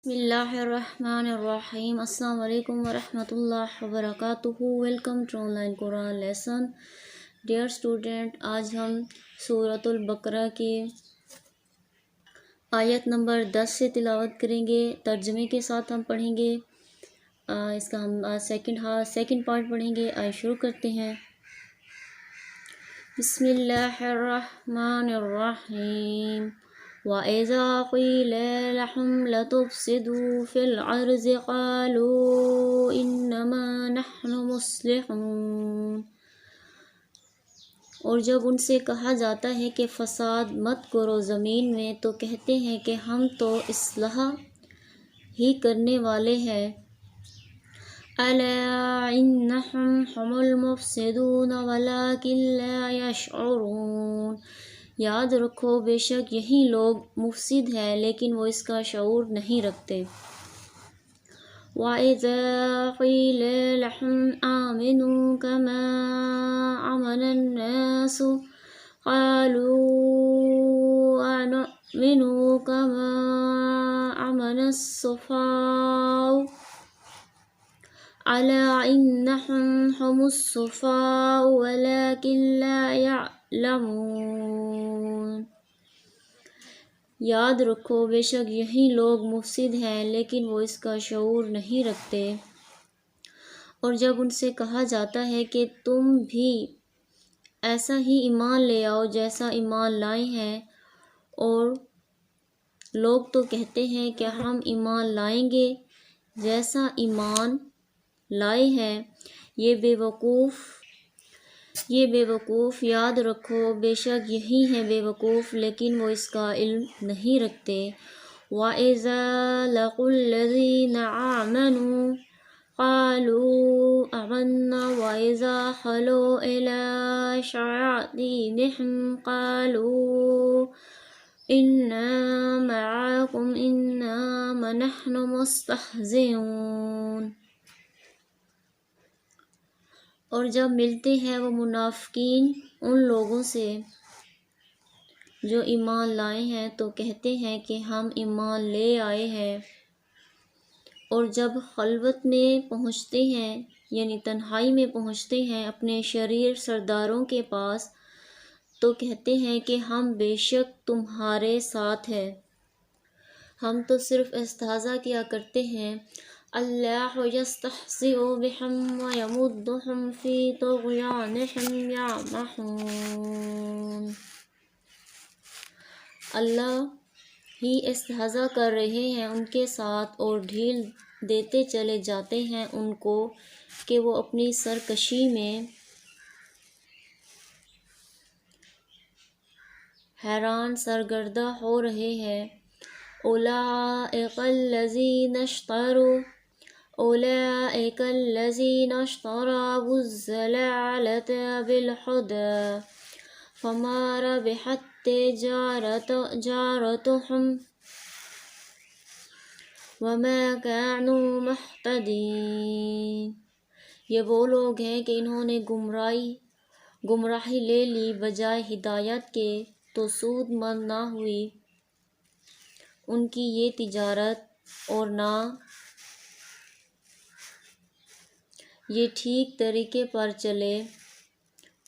بسم اللہ الرحمن الرحیم۔ السلام علیکم ورحمۃ اللہ وبرکاتہ۔ Welcome to online Quran lesson. Dear student, آج ہم سورۃ البقرہ کی آیت نمبر 10 سے تلاوت کریں گے۔ ترجمے کے ساتھ ہم پڑھیں گے۔ اس کا ہم سیکنڈ پارٹ پڑھیں گے۔ آئے شروع کرتے ہیں۔ بسم اللہ الرحمن الرحیم۔ وَإِذَا قِيلَ لَهُمْ لَتُفْسِدُوا فِي الْأَرْضِ قَالُوا إِنَّمَا نَحْنُ مُصْلِحُونَ۔ اور جب ان سے کہا جاتا ہے کہ فساد مت کرو زمین میں، تو کہتے ہیں کہ ہم تو اصلاح ہی کرنے والے ہیں۔ أَلَا إِنَّهُمْ هُمُ الْمُفْسِدُونَ وَلَكِنْ لَا يَشْعُرُونَ۔ یاد رکھو، بے شک یہی لوگ مفسد ہیں، لیکن وہ اس کا شعور نہیں رکھتے۔ وَإِذَا قِيلَ لَهُمْ آمِنُوا كَمَا آمَنَ النَّاسُ قَالُوا أَنُؤْمِنُ كَمَا آمَنَ السُّفَهَاءُ أَلَا إِنَّهُمْ هُمُ السُّفَهَاءُ وَلَكِنْ لَا يَعْلَمُونَ۔ یاد رکھو، بے شک یہی لوگ مفسد ہیں، لیکن وہ اس کا شعور نہیں رکھتے۔ اور جب ان سے کہا جاتا ہے کہ تم بھی ایسا ہی ایمان لے آؤ جیسا ایمان لائے ہیں، اور لوگ تو کہتے ہیں کہ ہم ایمان لائیں گے جیسا ایمان لائے ہیں۔ یہ بے وقوف، یاد رکھو، بے شک یہی ہیں بے وقوف، لیکن وہ اس کا علم نہیں رکھتے۔ وَإِذَا لَقُوا الَّذِينَ آمَنُوا قَالُوا آمَنَّا وَإِذَا خَلَوْا إِلَىٰ شَيَاطِينِهِمْ قَالُوا إِنَّا مَعَكُمْ إِنَّمَا نَحْنُ مُسْتَهْزِئُونَ۔ اور جب ملتے ہیں وہ منافقین ان لوگوں سے جو ایمان لائے ہیں، تو کہتے ہیں کہ ہم ایمان لے آئے ہیں، اور جب خلوت میں پہنچتے ہیں، یعنی تنہائی میں پہنچتے ہیں اپنے شریر سرداروں کے پاس، تو کہتے ہیں کہ ہم بے شک تمہارے ساتھ ہیں، ہم تو صرف استہزاء کیا کرتے ہیں۔ اللہ یستہزئ بہم ویمدہم فی طغیانہم یعمہون۔ اللہ ہی استہزاء کر رہے ہیں ان کے ساتھ، اور ڈھیل دیتے چلے جاتے ہیں ان کو کہ وہ اپنی سرکشی میں حیران سرگردہ ہو رہے ہیں۔ أولئک الذین اشتروا الضلالۃ بالہدی فما ربحت تجارتہم وما كانوا مہتدین۔ یہ وہ لوگ ہیں کہ انہوں نے گمراہی لے لی بجائے ہدایت کے، تو سود مند نہ ہوئی ان کی یہ تجارت، اور نہ یہ ٹھیک طریقے پر چلے۔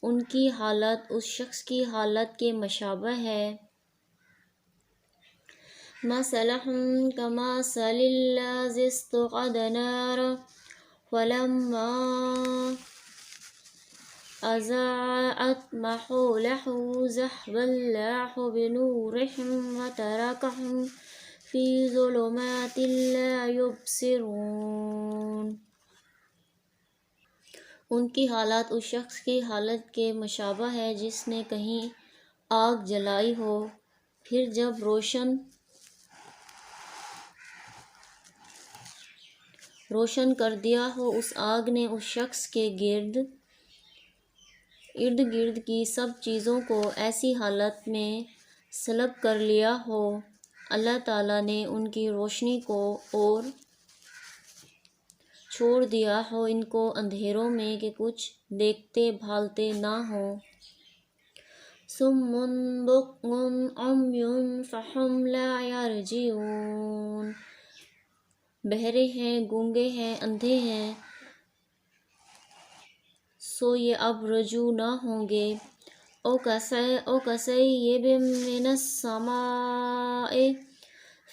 ان کی حالت اس شخص کی حالت کے مشابہ ہے۔ مثلهم كمثل الذي استوقد نارا فلما أضاءت ما حوله ذهب الله بنورهم وتركهم في ظلمات لا يبصرون۔ ان کی حالت اس شخص کی حالت کے مشابہ ہے جس نے کہیں آگ جلائی ہو، پھر جب روشن کر دیا ہو اس آگ نے اس شخص کے ارد گرد کی سب چیزوں کو ایسی حالت میں سلب کر لیا ہو۔ اللہ تعالیٰ نے ان کی روشنی کو اور چھوڑ دیا ہو ان کو اندھیروں میں کہ کچھ دیکھتے بھالتے نہ ہوں۔ صم بکم عمی فہم لا یرجعون۔ بہرے ہیں، گونگے ہیں، اندھے ہیں، سو یہ اب رجوع نہ ہوں گے۔ او کصیب من السماء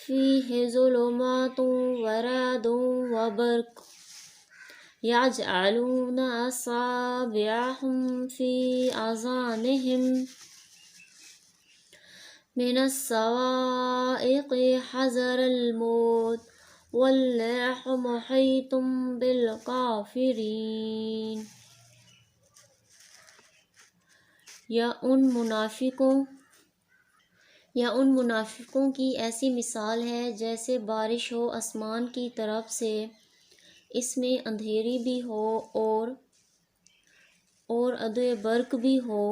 فیہ ظلمات ورعد وبرق یجعلون اصابعهم فی آذانهم من الصواعق حذر الموت واللہ محیط بالکافرین۔ یا ان منافقوں کی ایسی مثال ہے جیسے بارش ہو آسمان کی طرف سے، اس میں اندھیری بھی ہو اور عد برق بھی ہو۔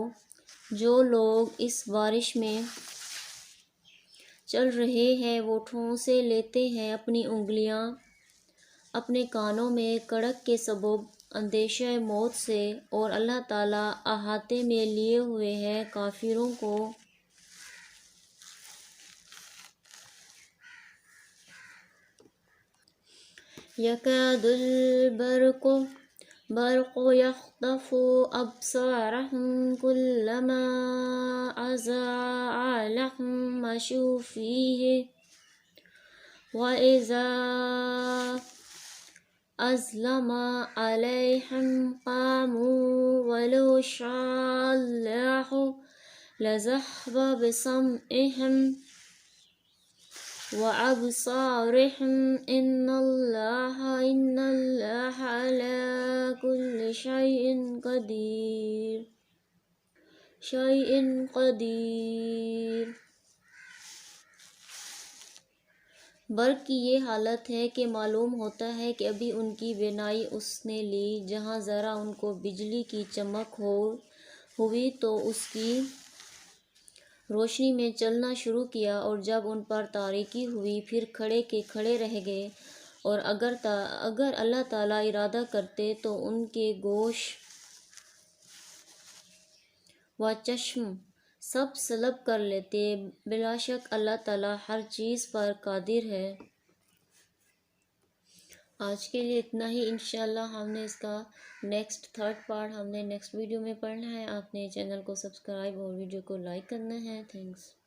جو لوگ اس بارش میں چل رہے ہیں وہ ٹھونسے لیتے ہیں اپنی انگلیاں اپنے کانوں میں کڑک کے سبب اندیشہ موت سے، اور اللہ تعالیٰ احاطے میں لیے ہوئے ہے کافروں کو۔ یکاد البرق یخطف ابصارهم کلما اضاء لهم مشوا فیہ وَإِذَا أَظْلَمَ عَلَيْهِمْ قَامُوا وَلَوْ شَاءَ اللَّهُ لَذَهَبَ بِسَمْعِهِمْ وَأَبْصَارِهِمْ إِنَّ اللَّهَ عَلَى كُلِّ شَيْءٍ قدیر۔ برق کی یہ حالت ہے کہ معلوم ہوتا ہے کہ ابھی ان کی بینائی اس نے لی، جہاں ذرا ان کو بجلی کی چمک ہوئی تو اس کی روشنی میں چلنا شروع کیا، اور جب ان پر تاریکی ہوئی پھر کھڑے کے کھڑے رہ گئے، اور اگر اللہ تعالیٰ ارادہ کرتے تو ان کے گوش و چشم سب سلب کر لیتے۔ بلا شک اللہ تعالیٰ ہر چیز پر قادر ہے۔ آج کے لیے اتنا ہی، انشاءاللہ ہم نے اس کا تھرڈ پارٹ ہم نے نیکسٹ ویڈیو میں پڑھنا ہے۔ آپ نے چینل کو سبسکرائب اور ویڈیو کو لائک کرنا ہے۔ تھینکس۔